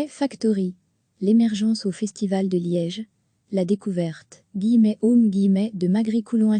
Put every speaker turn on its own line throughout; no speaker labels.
Factory. L'émergence au Festival de Liège. La découverte. Home de Magricoulon *********.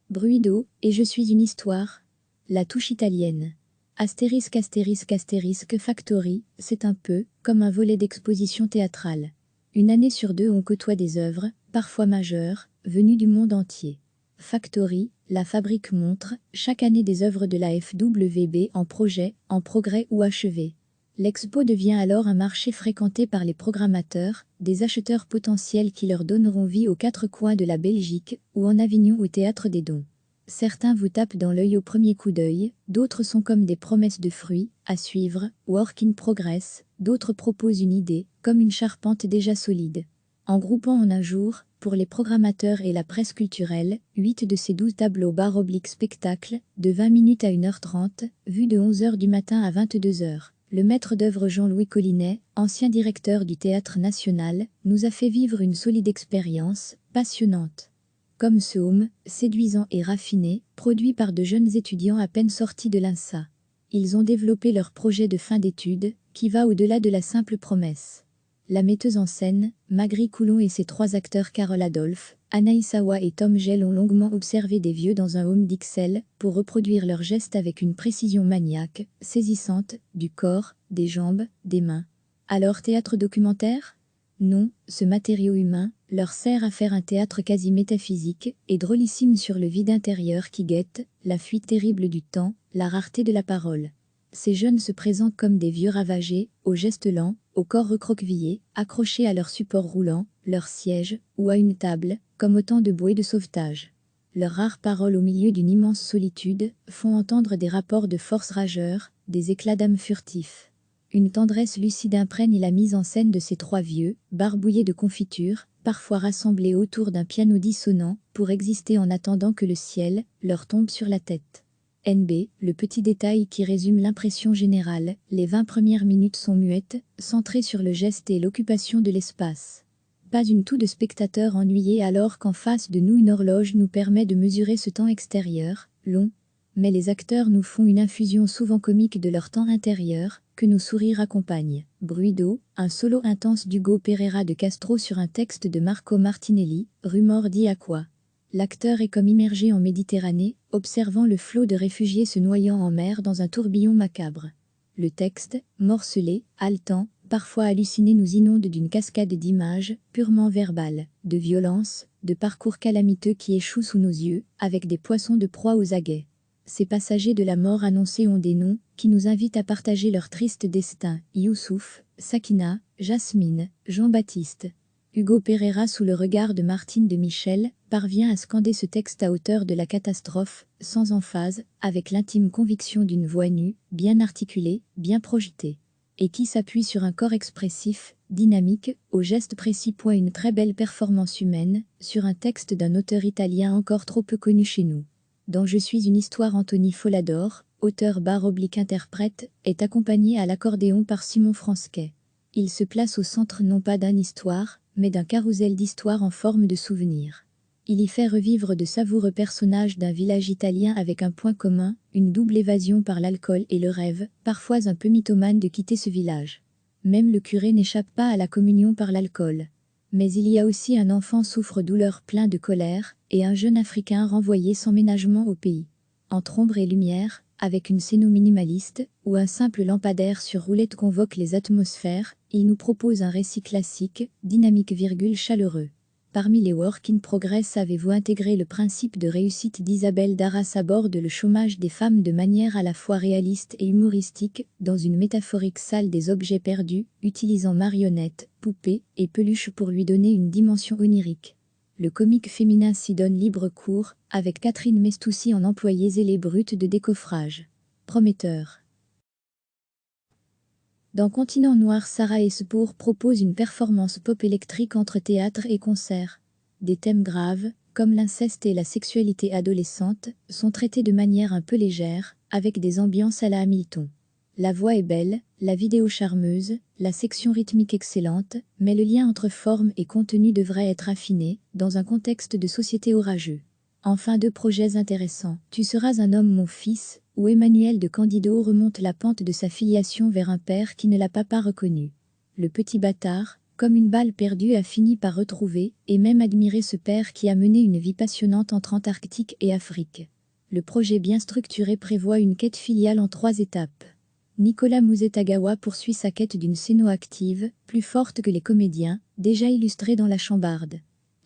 Bruit d'eau, et je suis une histoire. La touche italienne. Factory, c'est un peu comme un volet d'exposition théâtrale. Une année sur deux on côtoie des œuvres, parfois majeures, venues du monde entier. Factory, la fabrique montre, chaque année des œuvres de la FWB en projet, en progrès ou achevées. L'expo devient alors un marché fréquenté par les programmateurs, des acheteurs potentiels qui leur donneront vie aux quatre coins de la Belgique, ou en Avignon au Théâtre des Dons. Certains vous tapent dans l'œil au premier coup d'œil, d'autres sont comme des promesses de fruits, à suivre, work in progress, d'autres proposent une idée, comme une charpente déjà solide. En groupant en un jour, pour les programmateurs et la presse culturelle, 8 de ces 12 tableaux /spectacles, de 20 minutes à 1h30, vus de 11h du matin à 22h. Le maître d'œuvre Jean-Louis Collinet, ancien directeur du Théâtre National, nous a fait vivre une solide expérience, passionnante. Comme ce home, séduisant et raffiné, produit par de jeunes étudiants à peine sortis de l'INSA. Ils ont développé leur projet de fin d'études, qui va au-delà de la simple promesse. La metteuse en scène, Magricoulon et ses 3 acteurs Carole Adolphe, Anaïs Awa et Tom Gell ont longuement observé des vieux dans un home d'Ixelles pour reproduire leurs gestes avec une précision maniaque, saisissante, du corps, des jambes, des mains. Alors théâtre documentaire ? Non, ce matériau humain leur sert à faire un théâtre quasi métaphysique et drôlissime sur le vide intérieur qui guette, la fuite terrible du temps, la rareté de la parole. Ces jeunes se présentent comme des vieux ravagés, aux gestes lents, au corps recroquevillé, accrochés à leur support roulant, leur siège, ou à une table, comme autant de bouées de sauvetage. Leurs rares paroles au milieu d'une immense solitude font entendre des rapports de force rageurs, des éclats d'âme furtifs. Une tendresse lucide imprègne la mise en scène de ces 3 vieux, barbouillés de confiture, parfois rassemblés autour d'un piano dissonant, pour exister en attendant que le ciel leur tombe sur la tête. NB, le petit détail qui résume l'impression générale, les 20 premières minutes sont muettes, centrées sur le geste et l'occupation de l'espace. Pas une toux de spectateurs ennuyés alors qu'en face de nous une horloge nous permet de mesurer ce temps extérieur, long. Mais les acteurs nous font une infusion souvent comique de leur temps intérieur, que nos sourires accompagnent. Bruit d'eau, un solo intense d'Hugo Pereira de Castro sur un texte de Marco Martinelli, Rumor di Acqua. L'acteur est comme immergé en Méditerranée, observant le flot de réfugiés se noyant en mer dans un tourbillon macabre. Le texte, morcelé, haletant, parfois halluciné nous inonde d'une cascade d'images, purement verbales, de violence, de parcours calamiteux qui échouent sous nos yeux, avec des poissons de proie aux aguets. Ces passagers de la mort annoncée ont des noms, qui nous invitent à partager leur triste destin. Youssouf, Sakina, Jasmine, Jean-Baptiste. Hugo Pereira, sous le regard de Martine de Michel, parvient à scander ce texte à hauteur de la catastrophe, sans emphase, avec l'intime conviction d'une voix nue, bien articulée, bien projetée. Et qui s'appuie sur un corps expressif, dynamique, au geste précis. Une très belle performance humaine, sur un texte d'un auteur italien encore trop peu connu chez nous. Dans Je suis une histoire, Anthony Follador, auteur/interprète, est accompagné à l'accordéon par Simon Fransquet. Il se place au centre non pas d'une histoire, mais d'un carrousel d'histoires en forme de souvenirs. Il y fait revivre de savoureux personnages d'un village italien avec un point commun, une double évasion par l'alcool et le rêve, parfois un peu mythomane de quitter ce village. Même le curé n'échappe pas à la communion par l'alcool. Mais il y a aussi un enfant souffre-douleur plein de colère, et un jeune Africain renvoyé sans ménagement au pays. Entre ombre et lumière, avec une scéno minimaliste, où un simple lampadaire sur roulette convoque les atmosphères, il nous propose un récit classique, dynamique, chaleureux. Parmi les work in progress, avez-vous intégré le principe de réussite d'Isabelle Darras aborde le chômage des femmes de manière à la fois réaliste et humoristique, dans une métaphorique salle des objets perdus, utilisant marionnettes, poupées et peluches pour lui donner une dimension onirique. Le comique féminin s'y donne libre cours, avec Catherine Mestoussi en employée zélée brute de décoffrage. Prometteur. Dans Continent Noir, Sarah Espour propose une performance pop électrique entre théâtre et concert. Des thèmes graves, comme l'inceste et la sexualité adolescente, sont traités de manière un peu légère, avec des ambiances à la Hamilton. La voix est belle, la vidéo charmeuse, la section rythmique excellente, mais le lien entre forme et contenu devrait être affiné, dans un contexte de société orageux. Enfin, 2 projets intéressants. Tu seras un homme, mon fils, où Emmanuel de Candido remonte la pente de sa filiation vers un père qui ne l'a pas reconnu. Le petit bâtard, comme une balle perdue, a fini par retrouver et même admirer ce père qui a mené une vie passionnante entre Antarctique et Afrique. Le projet bien structuré prévoit une quête filiale en 3 étapes. Nicolas Muzetagawa poursuit sa quête d'une céno-active, plus forte que les comédiens, déjà illustrée dans La Chambarde.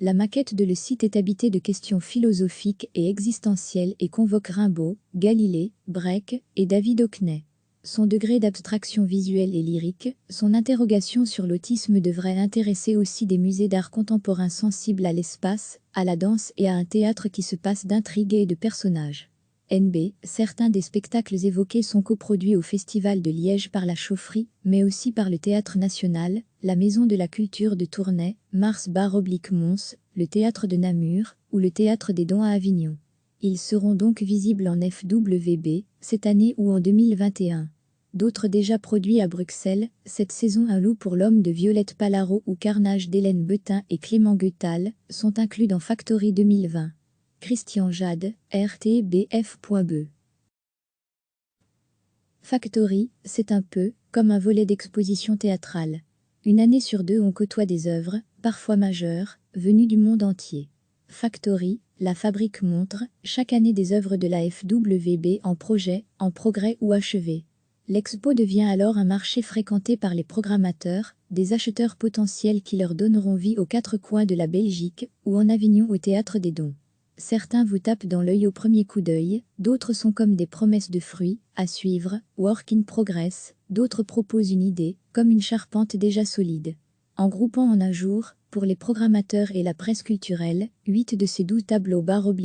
La maquette de le site est habitée de questions philosophiques et existentielles et convoque Rimbaud, Galilée, Breck et David Hockney. Son degré d'abstraction visuelle et lyrique, son interrogation sur l'autisme devrait intéresser aussi des musées d'art contemporain sensibles à l'espace, à la danse et à un théâtre qui se passe d'intrigues et de personnages. NB, certains des spectacles évoqués sont coproduits au Festival de Liège par la Chaufferie, mais aussi par le Théâtre National, la Maison de la Culture de Tournai, Mars-Mons, le Théâtre de Namur, ou le Théâtre des Dons à Avignon. Ils seront donc visibles en FWB, cette année ou en 2021. D'autres déjà produits à Bruxelles, cette saison Un loup pour l'homme de Violette Palaro ou Carnage d'Hélène Betin et Clément Guettal, sont inclus dans Factory 2020. Christian Jade, RTBF.be. Factory, c'est un peu comme un volet d'exposition théâtrale. Une année sur 2 on côtoie des œuvres, parfois majeures, venues du monde entier. Factory, la fabrique montre, chaque année des œuvres de la FWB en projet, en progrès ou achevées. L'expo devient alors un marché fréquenté par les programmateurs, des acheteurs potentiels qui leur donneront vie aux 4 coins de la Belgique, ou en Avignon au Théâtre des Dons. Certains vous tapent dans l'œil au premier coup d'œil, d'autres sont comme des promesses de fruits, à suivre, work in progress, d'autres proposent une idée, comme une charpente déjà solide. En groupant en un jour, pour les programmateurs et la presse culturelle, 8 de ces 12 tableaux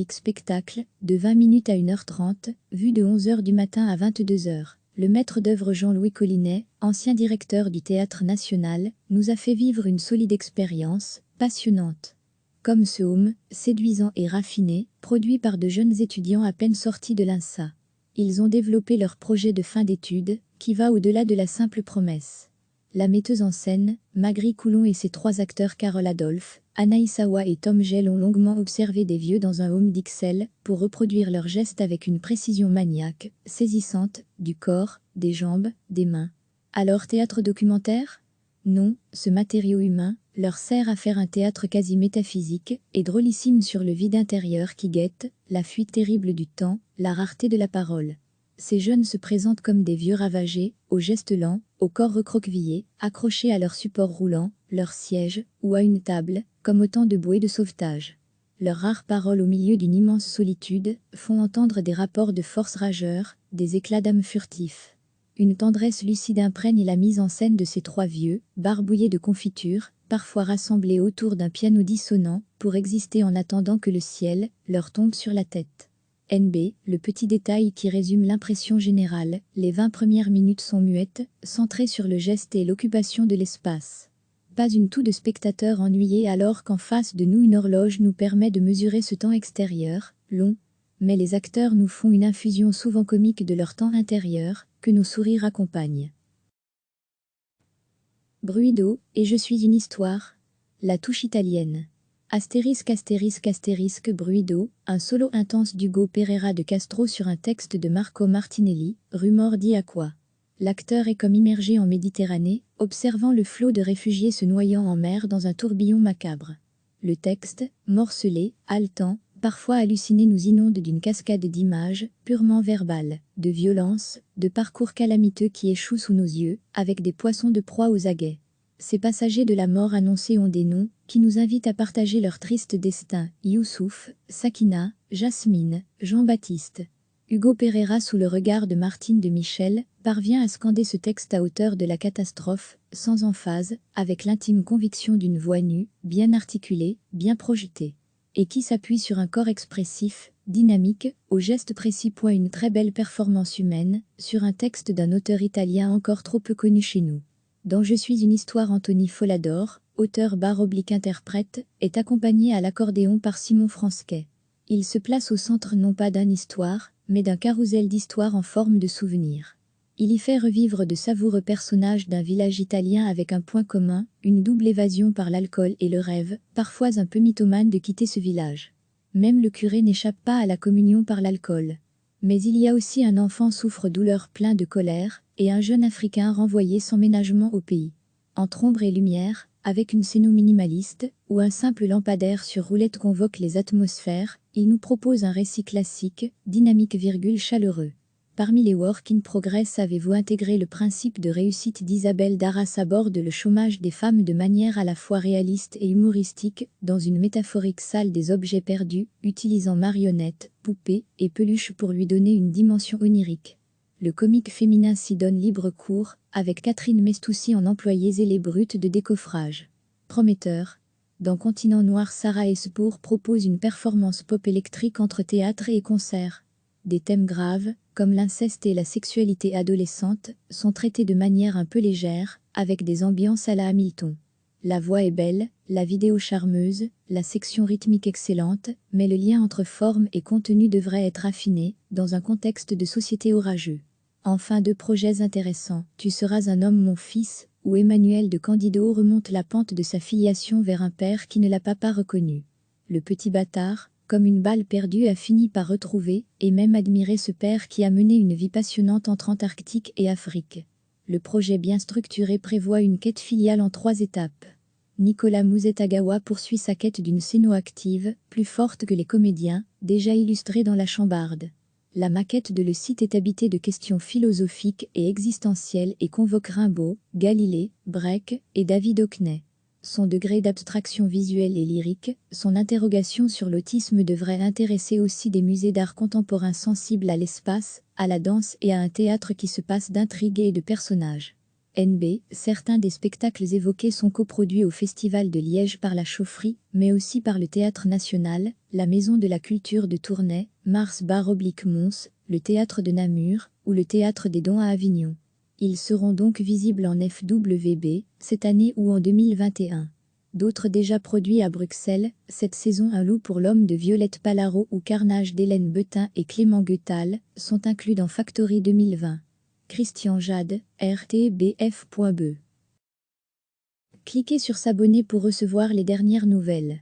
spectacles, de 20 minutes à 1h30, vus de 11h du matin à 22h. Le maître d'œuvre Jean-Louis Collinet, ancien directeur du Théâtre National, nous a fait vivre une solide expérience, passionnante. Comme ce home, séduisant et raffiné, produit par de jeunes étudiants à peine sortis de l'INSA. Ils ont développé leur projet de fin d'études, qui va au-delà de la simple promesse. La metteuse en scène, Magri Coulon et ses 3 acteurs Carole Adolphe, Anaïs Awa et Tom Gell ont longuement observé des vieux dans un home d'Ixelles pour reproduire leurs gestes avec une précision maniaque, saisissante, du corps, des jambes, des mains. Alors théâtre documentaire ? Non, ce matériau humain leur sert à faire un théâtre quasi métaphysique et drôlissime sur le vide intérieur qui guette, la fuite terrible du temps, la rareté de la parole. Ces jeunes se présentent comme des vieux ravagés, aux gestes lents, au corps recroquevillé, accrochés à leur support roulant, leur siège, ou à une table, comme autant de bouées de sauvetage. Leurs rares paroles au milieu d'une immense solitude font entendre des rapports de force rageurs, des éclats d'âme furtifs. Une tendresse lucide imprègne la mise en scène de ces 3 vieux, barbouillés de confiture, parfois rassemblés autour d'un piano dissonant, pour exister en attendant que le ciel leur tombe sur la tête. NB, le petit détail qui résume l'impression générale, les 20 premières minutes sont muettes, centrées sur le geste et l'occupation de l'espace. Pas une toux de spectateurs ennuyés alors qu'en face de nous une horloge nous permet de mesurer ce temps extérieur, long, mais les acteurs nous font une infusion souvent comique de leur temps intérieur, que nos sourires accompagnent. Bruit d'eau, et je suis une histoire. La touche italienne. ***** Bruit d'eau, un solo intense d'Hugo Pereira de Castro sur un texte de Marco Martinelli, Rumor di Acqua. L'acteur est comme immergé en Méditerranée, observant le flot de réfugiés se noyant en mer dans un tourbillon macabre. Le texte, morcelé, haletant, parfois halluciné, nous inonde d'une cascade d'images, purement verbales, de violence, de parcours calamiteux qui échouent sous nos yeux, avec des poissons de proie aux aguets. Ces passagers de la mort annoncée ont des noms, qui nous invitent à partager leur triste destin. Youssouf, Sakina, Jasmine, Jean-Baptiste. Hugo Pereira, sous le regard de Martine de Michel, parvient à scander ce texte à hauteur de la catastrophe, sans emphase, avec l'intime conviction d'une voix nue, bien articulée, bien projetée. Et qui s'appuie sur un corps expressif, dynamique, au geste précis. Une très belle performance humaine, sur un texte d'un auteur italien encore trop peu connu chez nous. Dans Je suis une histoire, Anthony Follador, auteur/interprète, est accompagné à l'accordéon par Simon Fransquet. Il se place au centre non pas d'une histoire, mais d'un carrousel d'histoires en forme de souvenirs. Il y fait revivre de savoureux personnages d'un village italien avec un point commun, une double évasion par l'alcool et le rêve, parfois un peu mythomane, de quitter ce village. Même le curé n'échappe pas à la communion par l'alcool. Mais il y a aussi un enfant souffre-douleur plein de colère, et un jeune Africain renvoyé sans ménagement au pays. Entre ombre et lumière, avec une scéno minimaliste, ou un simple lampadaire sur roulette convoque les atmosphères, il nous propose un récit classique, dynamique, chaleureux. Parmi les work in progress, avez-vous intégré le principe de réussite d'Isabelle Darras aborde le chômage des femmes de manière à la fois réaliste et humoristique, dans une métaphorique salle des objets perdus, utilisant marionnettes, poupées et peluches pour lui donner une dimension onirique. Le comique féminin s'y donne libre cours, avec Catherine Mestoussi en employée zélée brute de décoffrage. Prometteur. Dans Continent Noir, Sarah Espour propose une performance pop électrique entre théâtre et concert. Des thèmes graves, comme l'inceste et la sexualité adolescente, sont traités de manière un peu légère, avec des ambiances à la Hamilton. La voix est belle, la vidéo charmeuse, la section rythmique excellente, mais le lien entre forme et contenu devrait être affiné, dans un contexte de société orageux. Enfin, 2 projets intéressants, Tu seras un homme mon fils, où Emmanuel de Candido remonte la pente de sa filiation vers un père qui ne l'a pas reconnu. Le petit bâtard, comme une balle perdue, a fini par retrouver, et même admirer ce père qui a mené une vie passionnante entre Antarctique et Afrique. Le projet bien structuré prévoit une quête filiale en 3 étapes. Nicolas Muzetagawa poursuit sa quête d'une scéno active, plus forte que les comédiens, déjà illustrée dans La Chambarde. La maquette de le site est habitée de questions philosophiques et existentielles et convoque Rimbaud, Galilée, Breck et David Hockney. Son degré d'abstraction visuelle et lyrique, son interrogation sur l'autisme devrait intéresser aussi des musées d'art contemporain sensibles à l'espace, à la danse et à un théâtre qui se passe d'intrigues et de personnages. NB, certains des spectacles évoqués sont coproduits au Festival de Liège par la Chaufferie, mais aussi par le Théâtre National, la Maison de la Culture de Tournai, Mars-Mons, le Théâtre de Namur, ou le Théâtre des Dons à Avignon. Ils seront donc visibles en FWB, cette année ou en 2021. D'autres déjà produits à Bruxelles, cette saison Un loup pour l'homme de Violette Palaro ou Carnage d'Hélène Betin et Clément Guettal, sont inclus dans Factory 2020. Christian Jade, rtbf.be. Cliquez sur s'abonner pour recevoir les dernières nouvelles.